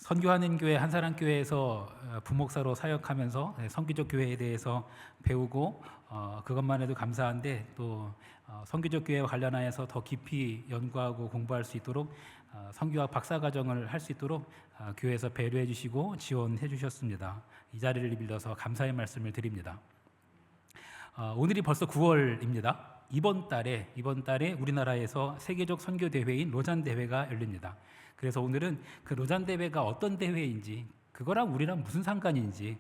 선교하는 교회 한사랑교회에서 부목사로 사역하면서 선교적 교회에 대해서 배우고 그것만 해도 감사한데 또 선교적 교회와 관련하여서 더 깊이 연구하고 공부할 수 있도록 선교학 박사과정을 할 수 있도록 교회에서 배려해 주시고 지원해 주셨습니다. 이 자리를 빌려서 감사의 말씀을 드립니다. 오늘이 벌써 9월입니다. 이번 달에 우리나라에서 세계적 선교 대회인 로잔 대회가 열립니다. 그래서 오늘은 그 로잔 대회가 어떤 대회인지, 그거랑 우리랑 무슨 상관인지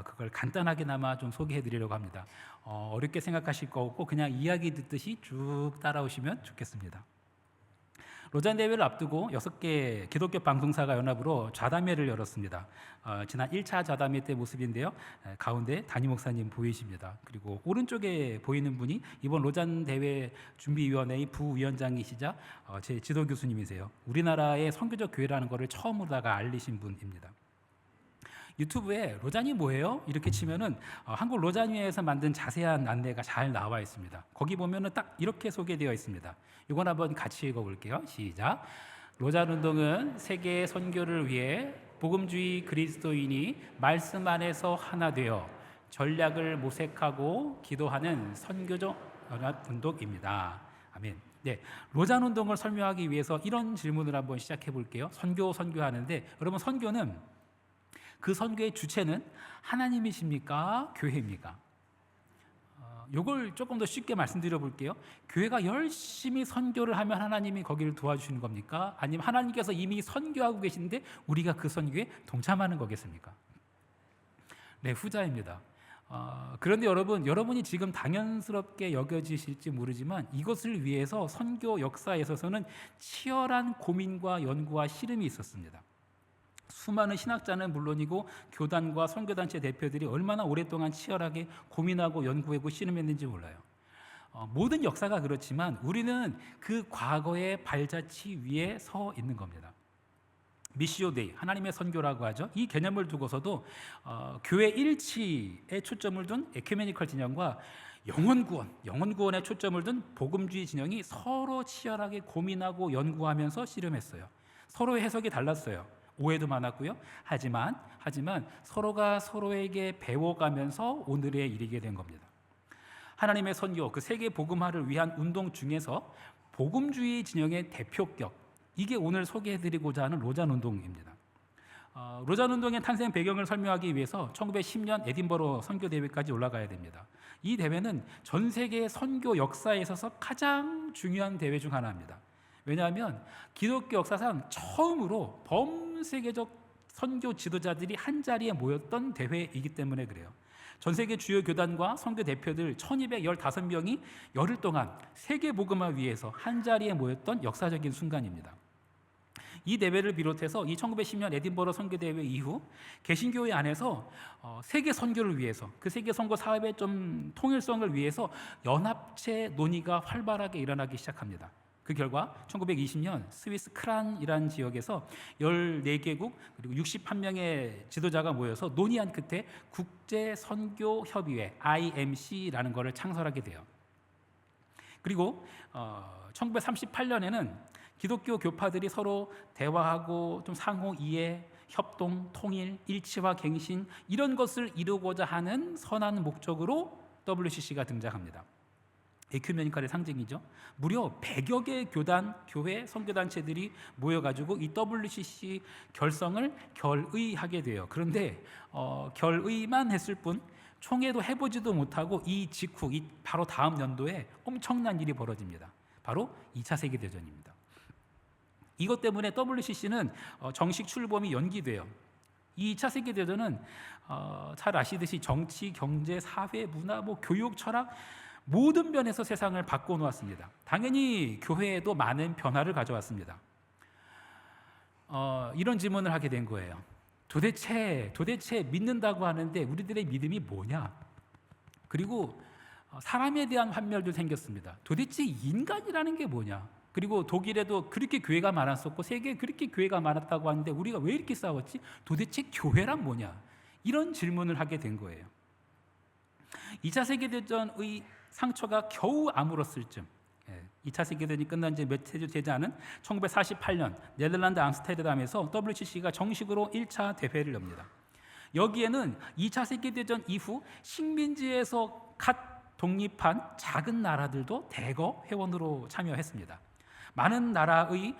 그걸 간단하게나마 좀 소개해 드리려고 합니다. 어렵게 생각하실 거 없고 그냥 이야기 듣듯이 쭉 따라오시면 좋겠습니다. 로잔 대회를 앞두고 6개 기독교 방송사가 연합으로 좌담회를 열었습니다. 지난 1차 좌담회 때 모습인데요. 가운데 담임 목사님 보이십니다. 그리고 오른쪽에 보이는 분이 이번 로잔 대회 준비위원회의 부위원장이시자 제 지도 교수님이세요. 우리나라의 선교적 교회라는 것을 처음으로다가 알리신 분입니다. 유튜브에 로잔이 뭐예요? 이렇게 치면은 한국 로잔회에서 만든 자세한 안내가 잘 나와 있습니다. 거기 보면은 딱 이렇게 소개되어 있습니다. 이건 한번 같이 읽어볼게요. 시작. 로잔 운동은 세계 선교를 위해 복음주의 그리스도인이 말씀 안에서 하나 되어 전략을 모색하고 기도하는 선교적 연합 운동입니다. 아멘. 네, 로잔 운동을 설명하기 위해서 이런 질문을 한번 시작해 볼게요. 선교하는데 여러분, 선교는 그 선교의 주체는 하나님이십니까? 교회입니까? 이걸 조금 더 쉽게 말씀드려 볼게요. 교회가 열심히 선교를 하면 하나님이 거기를 도와주시는 겁니까? 아니면 하나님께서 이미 선교하고 계신데 우리가 그 선교에 동참하는 거겠습니까? 네, 후자입니다. 그런데 여러분이 지금 당연스럽게 여겨지실지 모르지만 이것을 위해서 선교 역사에 있어서는 치열한 고민과 연구와 씨름이 있었습니다. 수많은 신학자는 물론이고 교단과 선교단체 대표들이 얼마나 오랫동안 치열하게 고민하고 연구하고 씨름했는지 몰라요. 모든 역사가 그렇지만 우리는 그 과거의 발자취 위에 서 있는 겁니다. 미시오 데이, 하나님의 선교라고 하죠. 이 개념을 두고서도 교회 일치에 초점을 둔 에큐메니컬 진영과 영혼구원에 초점을 둔 복음주의 진영이 서로 치열하게 고민하고 연구하면서 씨름했어요. 서로의 해석이 달랐어요. 오해도 많았고요. 하지만 서로가 서로에게 배워가면서 오늘에 이르게 된 겁니다. 하나님의 선교, 그 세계 복음화를 위한 운동 중에서 복음주의 진영의 대표격, 이게 오늘 소개해드리고자 하는 로잔 운동입니다. 로잔 운동의 탄생 배경을 설명하기 위해서 1910년 에딘버러 선교 대회까지 올라가야 됩니다. 이 대회는 전 세계 선교 역사에 있어서 가장 중요한 대회 중 하나입니다. 왜냐하면 기독교 역사상 처음으로 범세계적 선교 지도자들이 한 자리에 모였던 대회이기 때문에 그래요. 전 세계 주요 교단과 선교 대표들 1215명이 열흘 동안 세계 복음화 위해서 한 자리에 모였던 역사적인 순간입니다. 이 대회를 비롯해서 이 1910년 에딘버러 선교 대회 이후 개신교회 안에서 세계 선교를 위해서, 그 세계 선교 사업의 좀 통일성을 위해서 연합체 논의가 활발하게 일어나기 시작합니다. 그 결과 1920년 스위스 크란이라는 지역에서 14개국 그리고 61명의 지도자가 모여서 논의한 끝에 국제선교협의회 IMC라는 것을 창설하게 돼요. 그리고 1938년에는 기독교 교파들이 서로 대화하고 좀 상호 이해, 협동, 통일, 일치와 갱신, 이런 것을 이루고자 하는 선한 목적으로 WCC가 등장합니다. 에큐메니컬의 상징이죠. 무려 100여 개의 교단, 교회, 선교단체들이 모여가지고 이 WCC 결성을 결의하게 돼요. 그런데 결의만 했을 뿐 총회도 해보지도 못하고 이 직후, 바로 다음 연도에 엄청난 일이 벌어집니다. 바로 2차 세계대전입니다. 이것 때문에 WCC는 정식 출범이 연기돼요. 이 2차 세계대전은 잘 아시듯이 정치, 경제, 사회, 문화, 교육, 철학 모든 면에서 세상을 바꿔놓았습니다. 당연히 교회에도 많은 변화를 가져왔습니다. 이런 질문을 하게 된 거예요. 도대체 믿는다고 하는데 우리들의 믿음이 뭐냐? 그리고 사람에 대한 환멸도 생겼습니다. 도대체 인간이라는 게 뭐냐? 그리고 독일에도 그렇게 교회가 많았었고 세계에 그렇게 교회가 많았다고 하는데 우리가 왜 이렇게 싸웠지? 도대체 교회란 뭐냐? 이런 질문을 하게 된 거예요. 2차 세계대전의 상처가 겨우 아물었을 쯤, 2차 세계대전이 끝난 지 몇 해 되지 않은 1948년 네덜란드 암스테르담에서 WCC가 정식으로 1차 대회를 엽니다. 여기에는 2차 세계대전 이후 식민지에서 갓 독립한 작은 나라들도 대거 회원으로 참여했습니다. 많은 나라의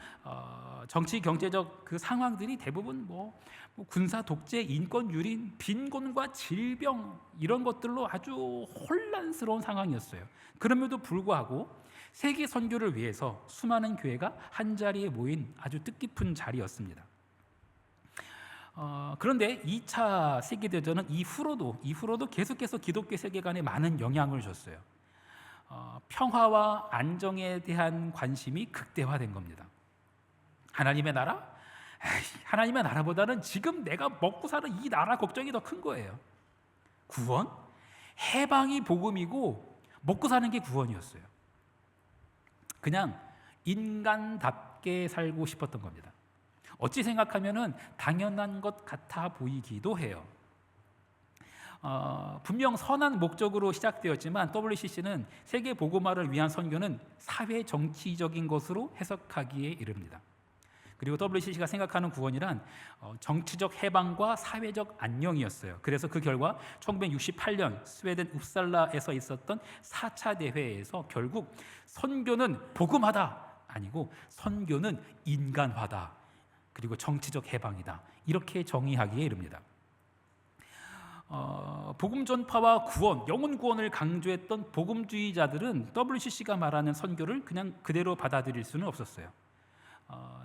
정치 경제적 그 상황들이 대부분 뭐 군사 독재, 인권 유린, 빈곤과 질병 이런 것들로 아주 혼란스러운 상황이었어요. 그럼에도 불구하고 세계 선교를 위해서 수많은 교회가 한 자리에 모인 아주 뜻깊은 자리였습니다. 그런데 2차 세계대전은 이후로도 계속해서 기독교 세계관에 많은 영향을 줬어요. 평화와 안정에 대한 관심이 극대화된 겁니다. 하나님의 나라? 하나님의 나라보다는 지금 내가 먹고 사는 이 나라 걱정이 더 큰 거예요. 구원? 해방이 복음이고 먹고 사는 게 구원이었어요. 그냥 인간답게 살고 싶었던 겁니다. 어찌 생각하면은 당연한 것 같아 보이기도 해요. 분명 선한 목적으로 시작되었지만 WCC는 세계 복음화를 위한 선교는 사회 정치적인 것으로 해석하기에 이릅니다. 그리고 WCC가 생각하는 구원이란 정치적 해방과 사회적 안녕이었어요. 그래서 그 결과 1968년 스웨덴 웁살라에서 있었던 4차 대회에서 결국 선교는 복음화다 아니고 선교는 인간화다 그리고 정치적 해방이다 이렇게 정의하기에 이릅니다. 복음 전파와 구원, 영혼 구원을 강조했던 복음주의자들은 WCC가 말하는 선교를 그냥 그대로 받아들일 수는 없었어요.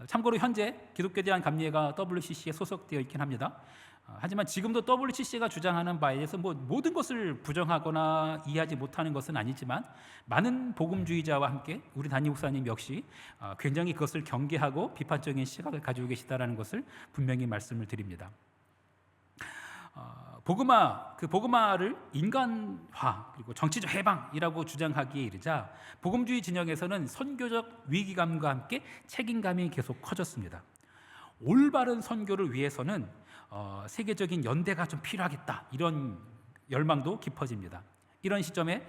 참고로 현재 기독교에 대한 감리회가 WCC에 소속되어 있긴 합니다. 하지만 지금도 WCC가 주장하는 바에 대해서 모든 것을 부정하거나 이해하지 못하는 것은 아니지만 많은 복음주의자와 함께 우리 담임 목사님 역시 굉장히 그것을 경계하고 비판적인 시각을 가지고 계시다는 것을 분명히 말씀을 드립니다. 복음화를 인간화 그리고 정치적 해방이라고 주장하기에 이르자 복음주의 진영에서는 선교적 위기감과 함께 책임감이 계속 커졌습니다. 올바른 선교를 위해서는 세계적인 연대가 좀 필요하겠다 이런 열망도 깊어집니다. 이런 시점에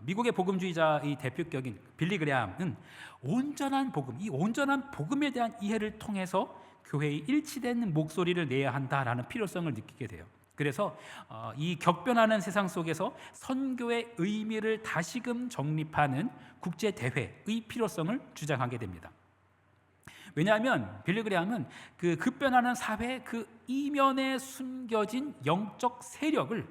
미국의 복음주의자의 대표격인 빌리 그레함은 온전한 복음, 이 온전한 복음에 대한 이해를 통해서 교회의 일치된 목소리를 내야 한다라는 필요성을 느끼게 돼요. 그래서 이 격변하는 세상 속에서 선교의 의미를 다시금 정립하는 국제 대회의 필요성을 주장하게 됩니다. 왜냐하면 빌리 그레함은 그 급변하는 사회의 그 이면에 숨겨진 영적 세력을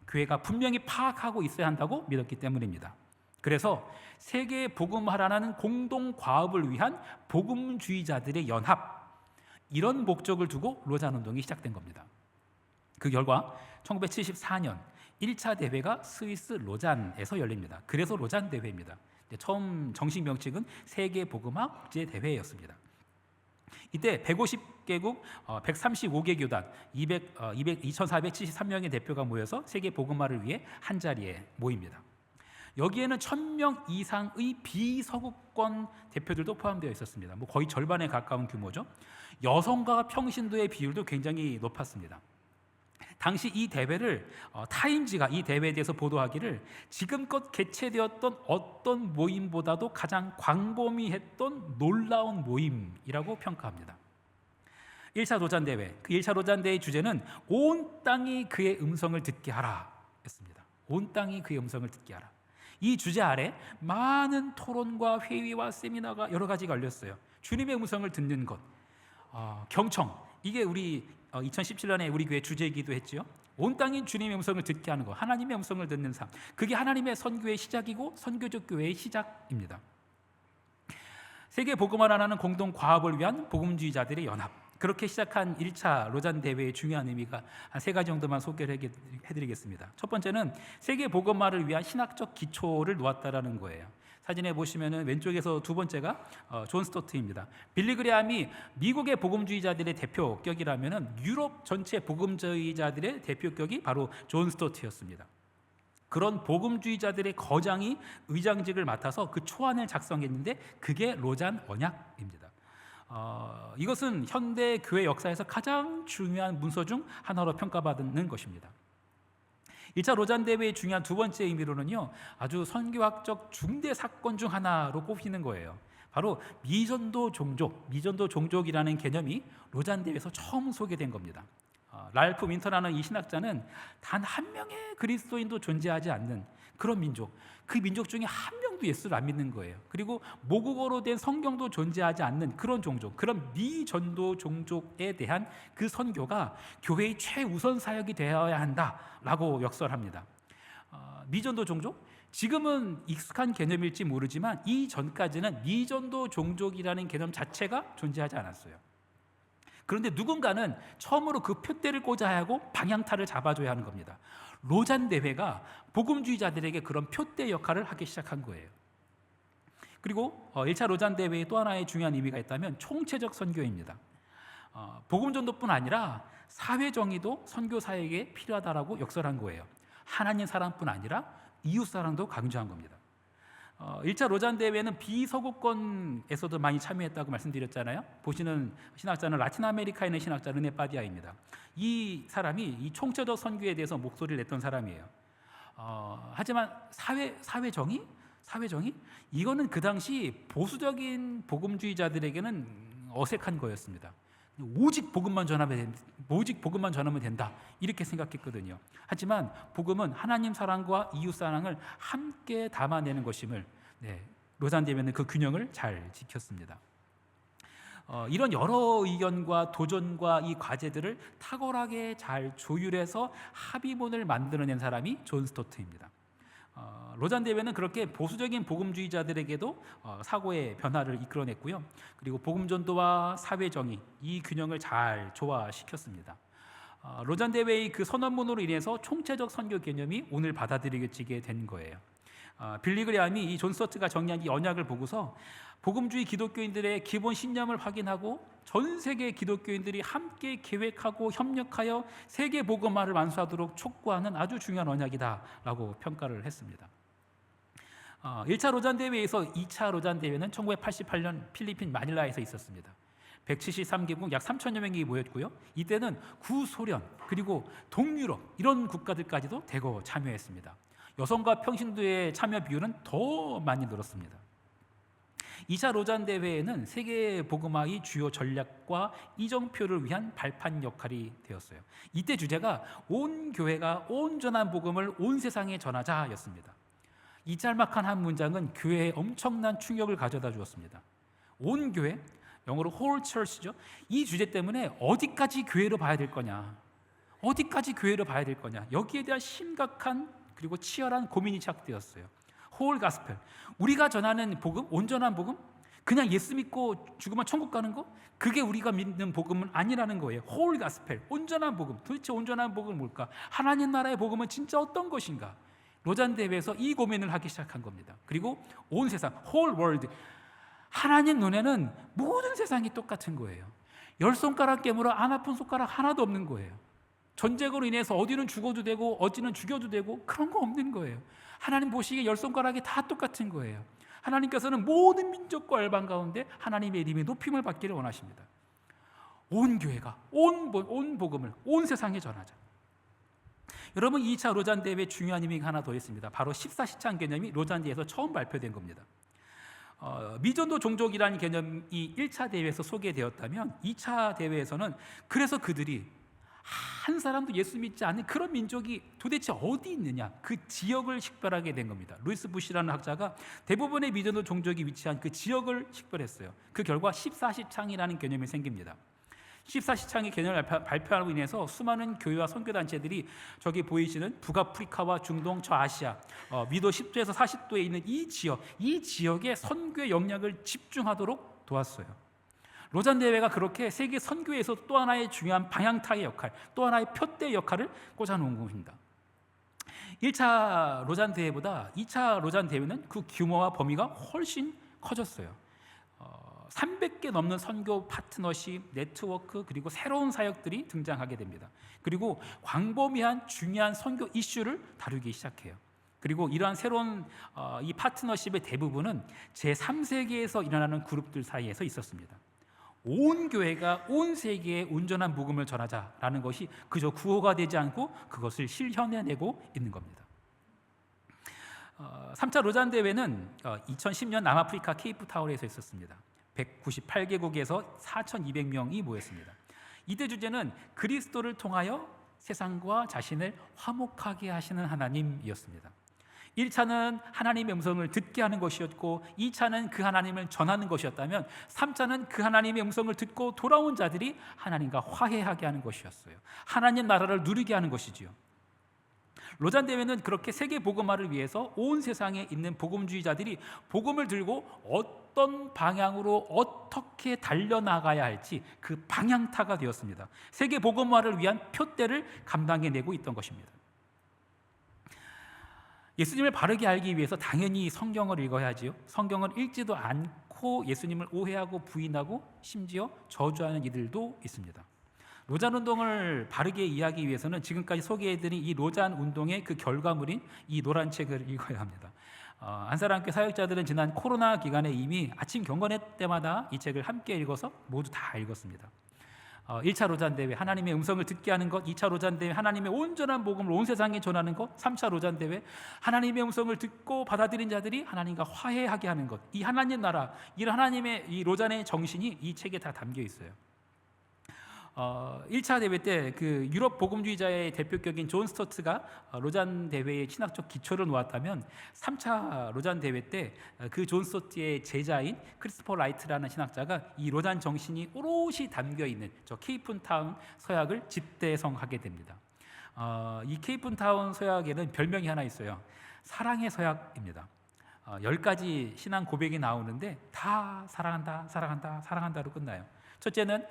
교회가 분명히 파악하고 있어야 한다고 믿었기 때문입니다. 그래서 세계 복음화라는 공동 과업을 위한 복음주의자들의 연합 이런 목적을 두고 로잔 운동이 시작된 겁니다. 그 결과 1974년 1차 대회가 스위스 로잔에서 열립니다. 그래서 로잔 대회입니다. 처음 정식 명칭은 세계 복음화 국제 대회였습니다. 이때 150개국 135개 교단 2473명의 대표가 모여서 세계 복음화를 위해 한 자리에 모입니다. 여기에는 1000명 이상의 비서구권 대표들도 포함되어 있었습니다. 거의 절반에 가까운 규모죠. 여성과 평신도의 비율도 굉장히 높았습니다. 당시 이 대회를 타임지가 이 대회에 대해서 보도하기를 지금껏 개최되었던 어떤 모임보다도 가장 광범위했던 놀라운 모임이라고 평가합니다. 1차 로잔대회, 그 1차 로잔대회의 주제는 온 땅이 그의 음성을 듣게 하라 였습니다. 온 땅이 그의 음성을 듣게 하라. 이 주제 아래 많은 토론과 회의와 세미나가 여러 가지가 열렸어요. 주님의 음성을 듣는 것, 경청, 이게 우리 2017년에 우리 교회 주제이기도 했죠. 온 땅인 주님의 음성을 듣게 하는 것, 하나님의 음성을 듣는 삶, 그게 하나님의 선교의 시작이고 선교적 교회의 시작입니다. 세계 복음화라는 공동 과업을 위한 복음주의자들의 연합, 그렇게 시작한 1차 로잔 대회의 중요한 의미가 한 3가지 정도만 소개를 해드리겠습니다. 첫 번째는 세계 복음화를 위한 신학적 기초를 놓았다라는 거예요. 사진에 보시면은 왼쪽에서 두 번째가 존 스토트입니다. 빌리 그레함이 미국의 복음주의자들의 대표격이라면은 유럽 전체 복음주의자들의 대표격이 바로 존 스토트였습니다. 그런 복음주의자들의 거장이 의장직을 맡아서 그 초안을 작성했는데 그게 로잔 언약입니다. 이것은 현대 교회 역사에서 가장 중요한 문서 중 하나로 평가받는 것입니다. 1차 로잔 대회의 중요한 두 번째 의미로는요, 아주 선교학적 중대 사건 중 하나로 꼽히는 거예요. 바로 미전도 종족이라는 개념이 로잔 대회에서 처음 소개된 겁니다. 랄프 윈터라는 이 신학자는 단 한 명의 그리스도인도 존재하지 않는 그런 민족, 그 민족 중에 한 명도 예수를 안 믿는 거예요. 그리고 모국어로 된 성경도 존재하지 않는 그런 종족, 그런 미전도 종족에 대한 그 선교가 교회의 최우선 사역이 되어야 한다라고 역설합니다. 미전도 종족? 지금은 익숙한 개념일지 모르지만 이전까지는 미전도 종족이라는 개념 자체가 존재하지 않았어요. 그런데 누군가는 처음으로 그 표대를 꽂아야 하고 방향타를 잡아줘야 하는 겁니다. 로잔 대회가 복음주의자들에게 그런 표대 역할을 하기 시작한 거예요. 그리고 1차 로잔 대회의 또 하나의 중요한 의미가 있다면 총체적 선교입니다. 복음전도뿐 아니라 사회정의도 선교 사역에 필요하다라고 역설한 거예요. 하나님 사랑뿐 아니라 이웃 사랑도 강조한 겁니다. 1차 로잔 대회는 비서구권에서도 많이 참여했다고 말씀드렸잖아요. 보시는 신학자는 라틴 아메리카에 있는 신학자 르네 파디아입니다. 이 사람이 이 총체적 선교에 대해서 목소리를 냈던 사람이에요. 하지만 사회정의? 이거는 그 당시 보수적인 복음주의자들에게는 어색한 거였습니다. 오직 복음만 전하면 된다, 이렇게 생각했거든요. 하지만 복음은 하나님 사랑과 이웃 사랑을 함께 담아내는 것임을, 로잔 대회는 그 균형을 잘 지켰습니다. 이런 여러 의견과 도전과 이 과제들을 탁월하게 잘 조율해서 합의문을 만들어낸 사람이 존 스토트입니다. 로잔 대회는 그렇게 보수적인 복음주의자들에게도 사고의 변화를 이끌어냈고요. 그리고 복음전도와 사회정의, 이 균형을 잘 조화시켰습니다. 로잔 대회의 그 선언문으로 인해서 총체적 선교 개념이 오늘 받아들여지게 된 거예요. 빌리 그레함이 이 존 스토트가 정리한 이 언약을 보고서 복음주의 기독교인들의 기본 신념을 확인하고 전 세계 기독교인들이 함께 계획하고 협력하여 세계 복음화를 완수하도록 촉구하는 아주 중요한 언약이다라고 평가를 했습니다. 1차 로잔 대회에서 2차 로잔 대회는 1988년 필리핀 마닐라에서 있었습니다. 173개국 약 3천여 명이 모였고요. 이때는 구소련 그리고 동유럽 이런 국가들까지도 대거 참여했습니다. 여성과 평신도의 참여 비율은 더 많이 늘었습니다. 2차 로잔 대회에는 세계 복음화의 주요 전략과 이정표를 위한 발판 역할이 되었어요. 이때 주제가 온 교회가 온전한 복음을 온 세상에 전하자였습니다. 이 짤막한 한 문장은 교회에 엄청난 충격을 가져다 주었습니다. 온 교회, 영어로 whole church죠. 이 주제 때문에 어디까지 교회로 봐야 될 거냐, 여기에 대한 심각한 그리고 치열한 고민이 시작되었어요. whole gospel, 우리가 전하는 복음, 온전한 복음, 그냥 예수 믿고 죽으면 천국 가는 거, 그게 우리가 믿는 복음은 아니라는 거예요. whole gospel, 온전한 복음. 도대체 온전한 복음은 뭘까? 하나님 나라의 복음은 진짜 어떤 것인가? 로잔 대회에서 이 고민을 하기 시작한 겁니다. 그리고 온 세상, whole world, 하나님 눈에는 모든 세상이 똑같은 거예요. 10손가락 깨물어 안 아픈 손가락 하나도 없는 거예요. 전쟁으로 인해서 어디는 죽어도 되고 어디는 죽여도 되고 그런 거 없는 거예요. 하나님 보시기에 10손가락이 다 똑같은 거예요. 하나님께서는 모든 민족과 열방 가운데 하나님의 이름이 높임을 받기를 원하십니다. 온 교회가 온 복음을 온 세상에 전하자. 여러분, 2차 로잔 대회 중요한 의미가 하나 더 있습니다. 바로 14시창 개념이 로잔 대회에서 처음 발표된 겁니다. 미전도 종족이라는 개념이 1차 대회에서 소개되었다면 2차 대회에서는 그래서 그들이 한 사람도 예수 믿지 않는 그런 민족이 도대체 어디 있느냐, 그 지역을 식별하게 된 겁니다. 루이스 부시라는 학자가 대부분의 미전도 종족이 위치한 그 지역을 식별했어요. 그 결과 14시창이라는 개념이 생깁니다. 14시창의 개념을 발표함으로 인해서 수많은 교회와 선교단체들이 저기 보이시는 북아프리카와 중동, 저아시아, 미도 10도에서 40도에 있는 이 지역의 선교의 역량을 집중하도록 도왔어요. 로잔 대회가 그렇게 세계 선교에서 또 하나의 중요한 방향타의 역할, 또 하나의 표대 역할을 꽂아놓은 겁니다. 1차 로잔 대회보다 2차 로잔 대회는 그 규모와 범위가 훨씬 커졌어요. 300개 넘는 선교 파트너십, 네트워크, 그리고 새로운 사역들이 등장하게 됩니다. 그리고 광범위한 중요한 선교 이슈를 다루기 시작해요. 그리고 이러한 새로운 이 파트너십의 대부분은 제3세계에서 일어나는 그룹들 사이에서 있었습니다. 온 교회가 온 세계에 온전한 복음을 전하자라는 것이 그저 구호가 되지 않고 그것을 실현해내고 있는 겁니다. 3차 로잔 대회는 2010년 남아프리카 케이프타운에서 있었습니다. 198개국에서 4,200명이 모였습니다. 이때 주제는 그리스도를 통하여 세상과 자신을 화목하게 하시는 하나님이었습니다. 1차는 하나님의 음성을 듣게 하는 것이었고 2차는 그 하나님을 전하는 것이었다면 3차는 그 하나님의 음성을 듣고 돌아온 자들이 하나님과 화해하게 하는 것이었어요. 하나님 나라를 누리게 하는 것이지요. 로잔 대회는 그렇게 세계 복음화를 위해서 온 세상에 있는 복음주의자들이 복음을 들고 어떤 방향으로 어떻게 달려나가야 할지 그 방향타가 되었습니다. 세계 복음화를 위한 표대를 감당해내고 있던 것입니다. 예수님을 바르게 알기 위해서 당연히 성경을 읽어야지요. 성경을 읽지도 않고 예수님을 오해하고 부인하고 심지어 저주하는 이들도 있습니다. 로잔 운동을 바르게 이해하기 위해서는 지금까지 소개해드린 이 로잔 운동의 그 결과물인 이 노란 책을 읽어야 합니다. 안사랑교회 사역자들은 지난 코로나 기간에 이미 아침 경건회 때마다 이 책을 함께 읽어서 모두 다 읽었습니다. 1차 로잔 대회 하나님의 음성을 듣게 하는 것, 2차 로잔 대회 하나님의 온전한 복음을 온 세상에 전하는 것, 3차 로잔 대회 하나님의 음성을 듣고 받아들인 자들이 하나님과 화해하게 하는 것. 이 하나님 나라, 이 하나님의 이 로잔의 정신이 이 책에 다 담겨 있어요. 1차 대회 때 그 유럽 복음주의자의 대표격인 존 스토트가 로잔 대회의 신학적 기초를 놓았다면 3차 로잔 대회 때 그 존 스토트의 제자인 크리스토퍼 라이트라는 신학자가 이 로잔 정신이 오롯이 담겨 있는 저 케이프타운 서약을 집대성하게 됩니다. 이 케이프타운 서약에는 별명이 하나 있어요. 사랑의 서약입니다. 10가지 신앙 고백이 나오는데 다 사랑한다, 사랑한다, 사랑한다로 끝나요. 첫째는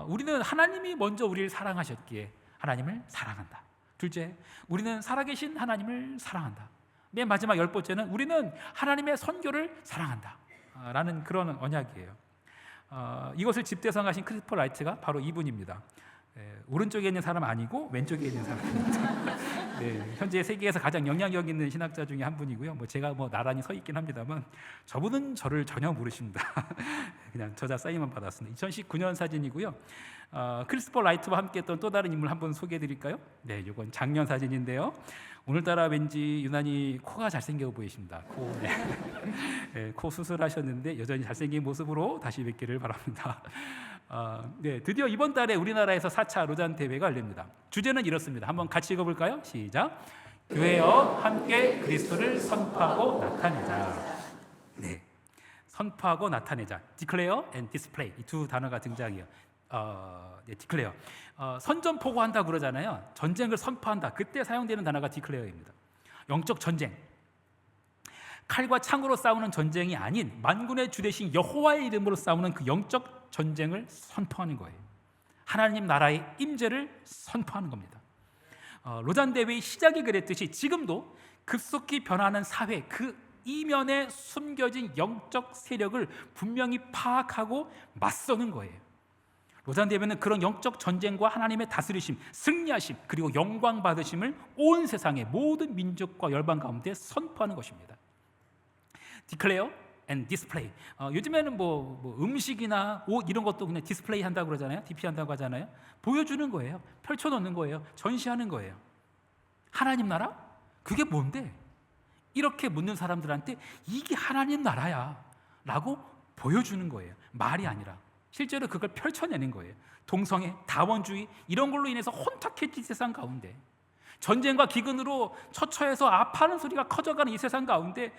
우리는 하나님이 먼저 우리를 사랑하셨기에 하나님을 사랑한다. 둘째, 우리는 살아계신 하나님을 사랑한다. 맨 마지막 10번째는 우리는 하나님의 선교를 사랑한다 라는 그런 언약이에요. 이것을 집대성하신 크리스토퍼 라이트가 바로 이분입니다. 오른쪽에 있는 사람 아니고 왼쪽에 있는 사람입니다. 네, 현재 세계에서 가장 영향력 있는 신학자 중에 한 분이고요. 제가 나란히 서 있긴 합니다만 저분은 저를 전혀 모르십니다. 그냥 저자 사인만 받았습니다. 2019년 사진이고요. 크리스토퍼 라이트와 함께했던 또 다른 인물 한 분 소개해드릴까요? 네, 이건 작년 사진인데요. 오늘따라 왠지 유난히 코가 잘생겨 보이십니다. 코 수술하셨는데 여전히 잘생긴 모습으로 다시 뵙기를 바랍니다. 네, 드디어 이번 달에 우리나라에서 4차 로잔 대회가 열립니다. 주제는 이렇습니다. 한번 같이 읽어볼까요? 시작. 교회여 함께 그리스도를 선포하고 나타내자. 네, 선포하고 나타내자. Declare and display 이 두 단어가 등장해요. 네, declare. 선전포고한다 그러잖아요. 전쟁을 선포한다. 그때 사용되는 단어가 declare입니다. 영적 전쟁. 칼과 창으로 싸우는 전쟁이 아닌 만군의 주 되신 여호와의 이름으로 싸우는 그 영적 전쟁을 선포하는 거예요. 하나님 나라의 임재를 선포하는 겁니다. 로잔 대회의 시작이 그랬듯이 지금도 급속히 변하는 사회 그 이면에 숨겨진 영적 세력을 분명히 파악하고 맞서는 거예요. 로잔 대회는 그런 영적 전쟁과 하나님의 다스리심, 승리하심 그리고 영광 받으심을 온 세상의 모든 민족과 열방 가운데 선포하는 것입니다. Declare and display. 요즘에는 음식이나 옷 이런 것도 그냥 디스플레이 한다고 그러잖아요. DP 한다고 하잖아요. 보여주는 거예요. 펼쳐놓는 거예요. 전시하는 거예요. 하나님 나라? 그게 뭔데? 이렇게 묻는 사람들한테 이게 하나님 나라야 라고 보여주는 거예요. 말이 아니라 실제로 그걸 펼쳐내는 거예요. 동성애, 다원주의 이런 걸로 인해서 혼탁해진 세상 가운데 전쟁과 기근으로 처처해서 아파하는 소리가 커져가는 이 세상 가운데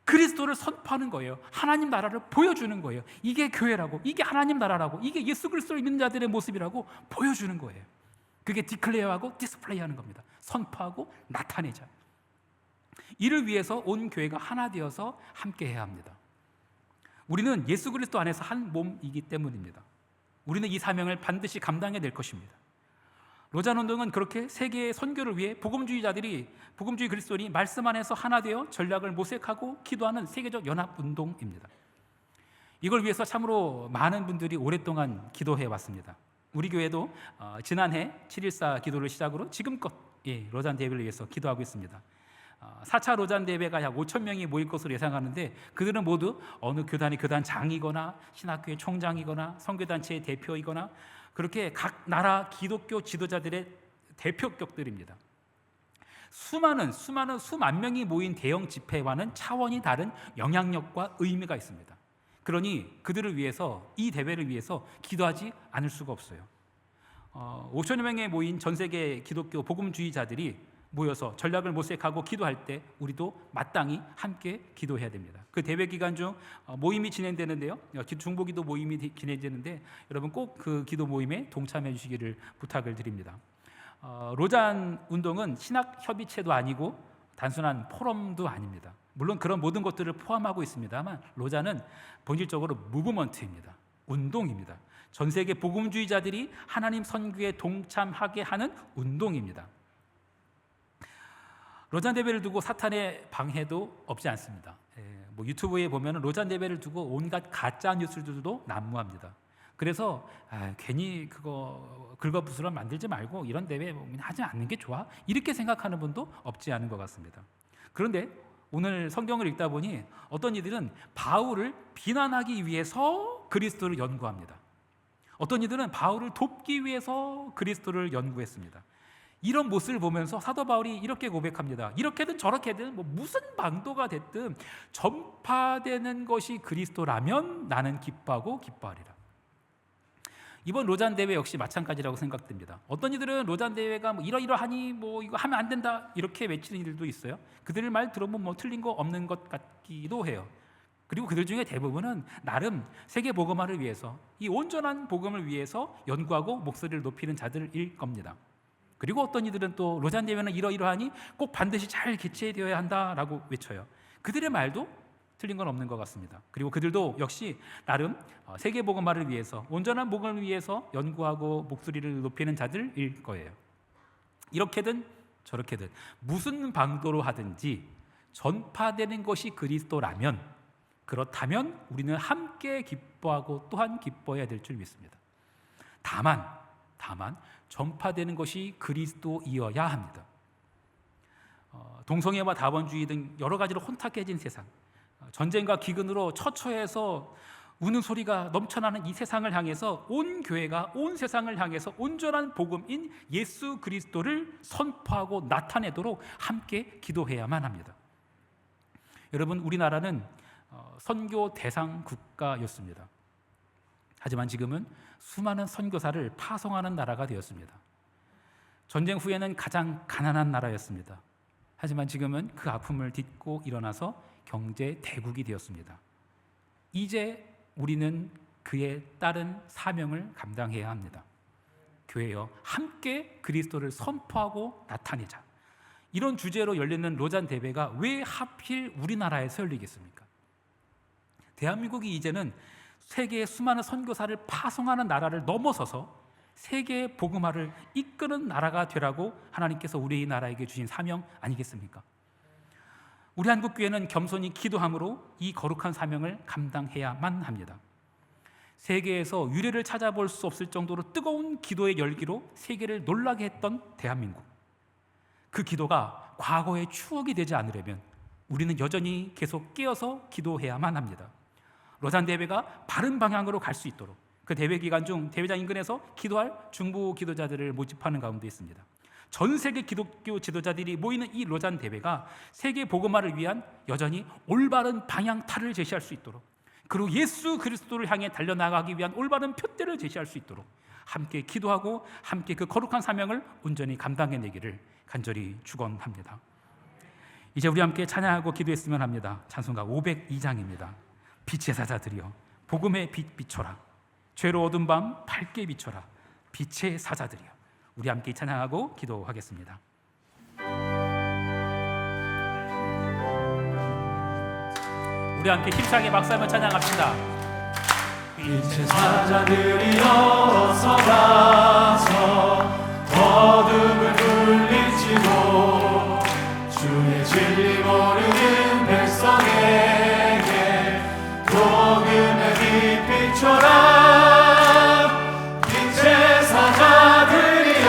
그리스도를 선포하는 거예요. 하나님 나라를 보여주는 거예요. 이게 교회라고, 이게 하나님 나라라고, 이게 예수 그리스도를 믿는 자들의 모습이라고 보여주는 거예요. 그게 디클레어하고 디스플레이하는 겁니다. 선포하고 나타내자. 이를 위해서 온 교회가 하나 되어서 함께해야 합니다. 우리는 예수 그리스도 안에서 한 몸이기 때문입니다. 우리는 이 사명을 반드시 감당해낼 것입니다. 로잔 운동은 그렇게 세계의 선교를 위해 복음주의 그리스도인이 말씀 안에서 하나 되어 전략을 모색하고 기도하는 세계적 연합 운동입니다. 이걸 위해서 참으로 많은 분들이 오랫동안 기도해 왔습니다. 우리 교회도 지난해 7.14 기도를 시작으로 지금껏 로잔 대회를 위해서 기도하고 있습니다. 4차 로잔 대회가 약 5천 명이 모일 것으로 예상하는데 그들은 모두 어느 교단의 교단장이거나 신학교의 총장이거나 선교단체의 대표이거나 그렇게 각 나라 기독교 지도자들의 대표격들입니다. 수만 명이 모인 대형 집회와는 차원이 다른 영향력과 의미가 있습니다. 그러니 그들을 위해서, 이 대회를 위해서 기도하지 않을 수가 없어요. 5천여 명에 모인 전 세계 기독교 복음주의자들이 모여서 전략을 모색하고 기도할 때 우리도 마땅히 함께 기도해야 됩니다. 그 대회 기간 중 모임이 진행되는데요, 중보기도 모임이 진행되는데 여러분 꼭 그 기도 모임에 동참해 주시기를 부탁을 드립니다. 로잔 운동은 신학 협의체도 아니고 단순한 포럼도 아닙니다. 물론 그런 모든 것들을 포함하고 있습니다만 로잔은 본질적으로 무브먼트입니다. 운동입니다. 전 세계 복음주의자들이 하나님 선교에 동참하게 하는 운동입니다. 로잔 대회를 두고 사탄의 방해도 없지 않습니다. 유튜브에 보면 로잔 대회를 두고 온갖 가짜 뉴스들도 난무합니다. 그래서 괜히 그거 긁어부스럼 만들지 말고 이런 대회 하지 않는 게 좋아, 이렇게 생각하는 분도 없지 않은 것 같습니다. 그런데 오늘 성경을 읽다 보니 어떤 이들은 바울을 비난하기 위해서 그리스도를 연구합니다. 어떤 이들은 바울을 돕기 위해서 그리스도를 연구했습니다. 이런 모습을 보면서 사도 바울이 이렇게 고백합니다. 이렇게든 저렇게든 무슨 방도가 됐든 전파되는 것이 그리스도라면 나는 기뻐하고 기뻐하리라. 이번 로잔 대회 역시 마찬가지라고 생각됩니다. 어떤 이들은 로잔 대회가 이러이러하니 이거 하면 안 된다 이렇게 외치는 이들도 있어요. 그들의 말 들어보면 틀린 거 없는 것 같기도 해요. 그리고 그들 중에 대부분은 나름 세계 복음화를 위해서, 이 온전한 복음을 위해서 연구하고 목소리를 높이는 자들일 겁니다. 그리고 어떤 이들은 또 로잔 대회는 이러이러하니 꼭 반드시 잘 개최되어야 한다라고 외쳐요. 그들의 말도 틀린 건 없는 것 같습니다. 그리고 그들도 역시 나름 세계 복음화를 위해서, 온전한 복음을 위해서 연구하고 목소리를 높이는 자들일 거예요. 이렇게든 저렇게든 무슨 방도로 하든지 전파되는 것이 그리스도라면, 그렇다면 우리는 함께 기뻐하고 또한 기뻐해야 될 줄 믿습니다. 다만 전파되는 것이 그리스도이어야 합니다. 동성애와 다원주의 등 여러 가지로 혼탁해진 세상, 전쟁과 기근으로 처처해서 우는 소리가 넘쳐나는 이 세상을 향해서 온 교회가 온 세상을 향해서 온전한 복음인 예수 그리스도를 선포하고 나타내도록 함께 기도해야만 합니다. 여러분, 우리나라는 선교 대상 국가였습니다. 하지만 지금은 수많은 선교사를 파송하는 나라가 되었습니다. 전쟁 후에는 가장 가난한 나라였습니다. 하지만 지금은 그 아픔을 딛고 일어나서 경제 대국이 되었습니다. 이제 우리는 그에 따른 사명을 감당해야 합니다. 교회여, 함께 그리스도를 선포하고 나타내자. 이런 주제로 열리는 로잔 대회가 왜 하필 우리나라에서 열리겠습니까? 대한민국이 이제는 세계의 수많은 선교사를 파송하는 나라를 넘어서서 세계의 복음화를 이끄는 나라가 되라고 하나님께서 우리 나라에게 주신 사명 아니겠습니까? 우리 한국교회는 겸손히 기도함으로 이 거룩한 사명을 감당해야만 합니다. 세계에서 유례를 찾아볼 수 없을 정도로 뜨거운 기도의 열기로 세계를 놀라게 했던 대한민국, 그 기도가 과거의 추억이 되지 않으려면 우리는 여전히 계속 깨어서 기도해야만 합니다. 로잔 대회가 바른 방향으로 갈 수 있도록 그 대회 기간 중 대회장 인근에서 기도할 중보 기도자들을 모집하는 가운데 있습니다. 전 세계 기독교 지도자들이 모이는 이 로잔 대회가 세계 복음화를 위한 여전히 올바른 방향타를 제시할 수 있도록, 그리고 예수 그리스도를 향해 달려나가기 위한 올바른 표대를 제시할 수 있도록 함께 기도하고 함께 그 거룩한 사명을 온전히 감당해내기를 간절히 축원합니다. 이제 우리 함께 찬양하고 기도했으면 합니다. 찬송가 502장입니다. 빛의 사자들이여 복음의 빛 비춰라, 죄로 어두운 밤 밝게 비춰라, 빛의 사자들이여. 우리 함께 찬양하고 기도하겠습니다. 우리 함께 힘차게 박수 한번 찬양합시다. 빛의 사자들이여 어서 와서 어둠을 물리치고 주의 진리 모르는 백성에게 복음의 빛 비춰라. 빛의 사자들이여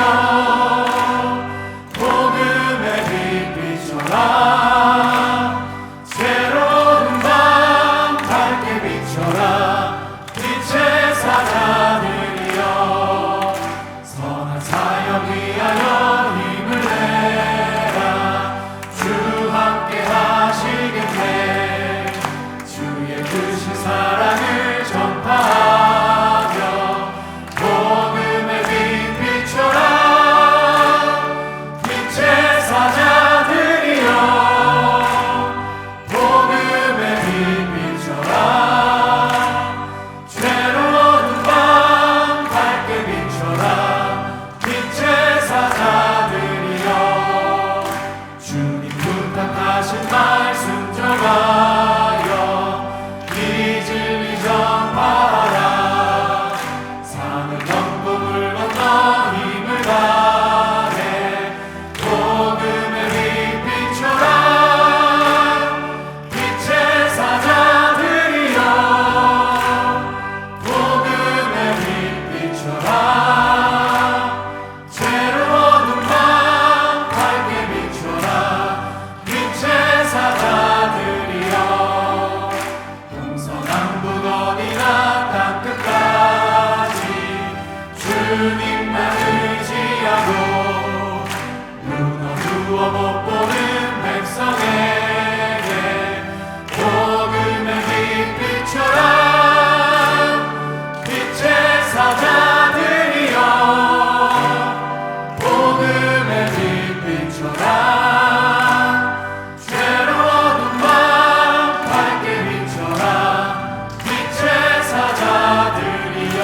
복음의 빛 비춰라. 사역 위하여 힘을 내라. 주 함께 하시겠네. 주의 크신 사랑을 전파하며 복음의 빛 비춰라. 빛의 사자들이여 복음의 빛 비춰라. 죄로운 밤 밝게 비춰라. 빛의 사자들이여 주님 부탁하신 말씀 전하여 이 진리 전파하라. 산을 넘고 물 건너 힘을 다해 복음의 빛 비춰라. 빛의 사자들이여 복음의 빛 비춰라. 죄로운 밤 밝게 비춰라. 빛의 사자들이여 동서남북 어디나 땅끝까지 주님만 의지하고 무너주어 못 보는 백성에게 복음의 빛 비춰라. 빛의 사자들이여 복음의 빛 비춰라. 죄로운 밤 밝게 비춰라. 빛의 사자들이여.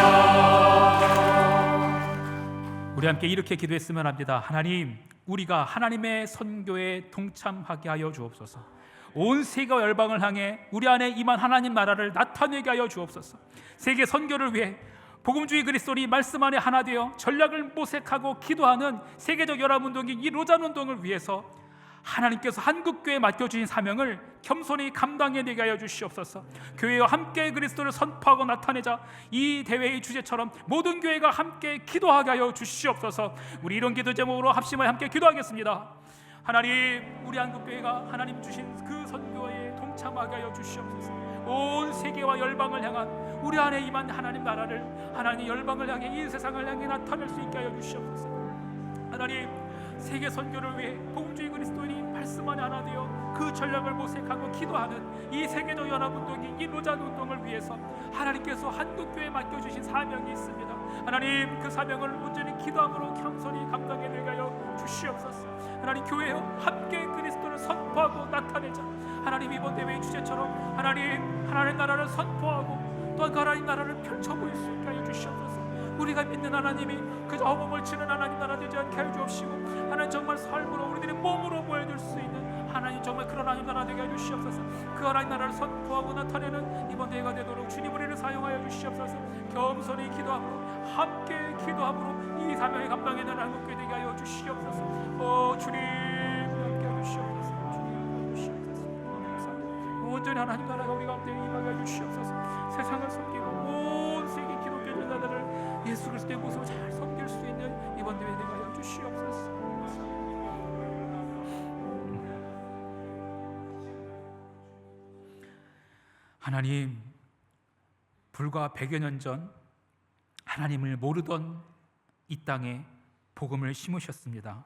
우리 함께 이렇게 기도했으면 합니다. 하나님, 우리가 하나님의 선교에 동참하게 하여 주옵소서. 온 세계와 열방을 향해 우리 안에 임한 하나님 나라를 나타내게 하여 주옵소서. 세계 선교를 위해 복음주의 그리스도인이 말씀 안에 하나 되어 전략을 모색하고 기도하는 세계적 연합운동인 이 로잔운동을 위해서 하나님께서 한국교회에 맡겨주신 사명을 겸손히 감당해내게 하여 주시옵소서. 교회와 함께 그리스도를 선포하고 나타내자. 이 대회의 주제처럼 모든 교회가 함께 기도하게 하여 주시옵소서. 우리 이런 기도 제목으로 합심하여 함께 기도하겠습니다. 하나님, 우리 한국교회가 하나님 주신 그 선교에 동참하게 하여 주시옵소서. 온 세계와 열방을 향한 우리 안에 임한 하나님 나라를, 하나님 열방을 향해 이 세상을 향해 나타낼 수 있게 하여 주시옵소서. 하나님, 세계 선교를 위해 복음주의 그리스도인이 말씀 안에 하나 되어 그 전략을 모색하고 기도하는 이 세계적 연합운동인 이 로잔운동을 위해서 하나님께서 한국교회에 맡겨주신 사명이 있습니다. 하나님, 그 사명을 온전히 기도함으로 겸손히 감당해내게 하여 주시옵소서. 하나님, 교회여 함께 그리스도를 선포하고 나타내자. 하나님, 이번 대회의 주제처럼 하나님 나라를 선포하고 또한 그 하나님 나라를 펼쳐보일 수 있게 하여 주시옵소서. 우리가 믿는 하나님이 그저 허공을 치는 하나님 나라 되지 않게 하여 주옵시고, 하나님 정말 삶으로 우리들의 몸으로 보여줄 수 있는 하나님 정말 그런 하나님 나라 되게 하여 주시옵소서. 그 하나님 나라를 선포하고 나타내는 이번 대회가 되도록 주님 우리를 사용하여 주시옵소서. 겸손히 기도함으로 함께 기도함으로 이 사명에 감당해내는 한국교회 되게 하여 주시옵소서. 주님 함께 하여 주시옵소서. 주님 주시옵소서. 온전히 하나님 나라가 우리 가운데 임하게 하여 주시옵소서. 세상을 섬기고 온 세계 기독교 전사들을 예수 그리스도의 모습을 잘 섬길 수 있는 이번 대회 되게 하여 주시옵소서. 하나님, 불과 100여 년 전 하나님을 모르던 이 땅에 복음을 심으셨습니다.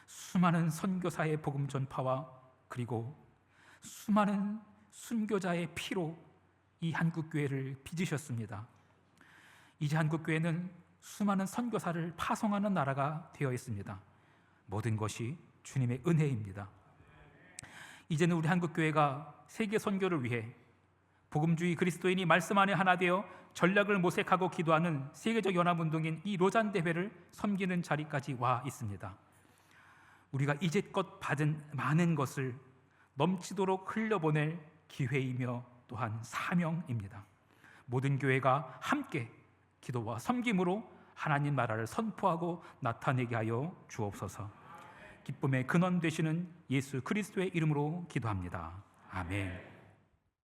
수많은 선교사의 복음 전파와 그리고 수많은 순교자의 피로 이 한국교회를 빚으셨습니다. 이제 한국교회는 수많은 선교사를 파송하는 나라가 되어 있습니다. 모든 것이 주님의 은혜입니다. 이제는 우리 한국교회가 세계 선교를 위해 복음주의 그리스도인이 말씀 안에 하나 되어 전략을 모색하고 기도하는 세계적 연합운동인 이 로잔 대회를 섬기는 자리까지 와 있습니다. 우리가 이제껏 받은 많은 것을 넘치도록 흘려보낼 기회이며 또한 사명입니다. 모든 교회가 함께 기도와 섬김으로 하나님 나라를 선포하고 나타내게 하여 주옵소서. 기쁨의 근원 되시는 예수 그리스도의 이름으로 기도합니다. 아멘.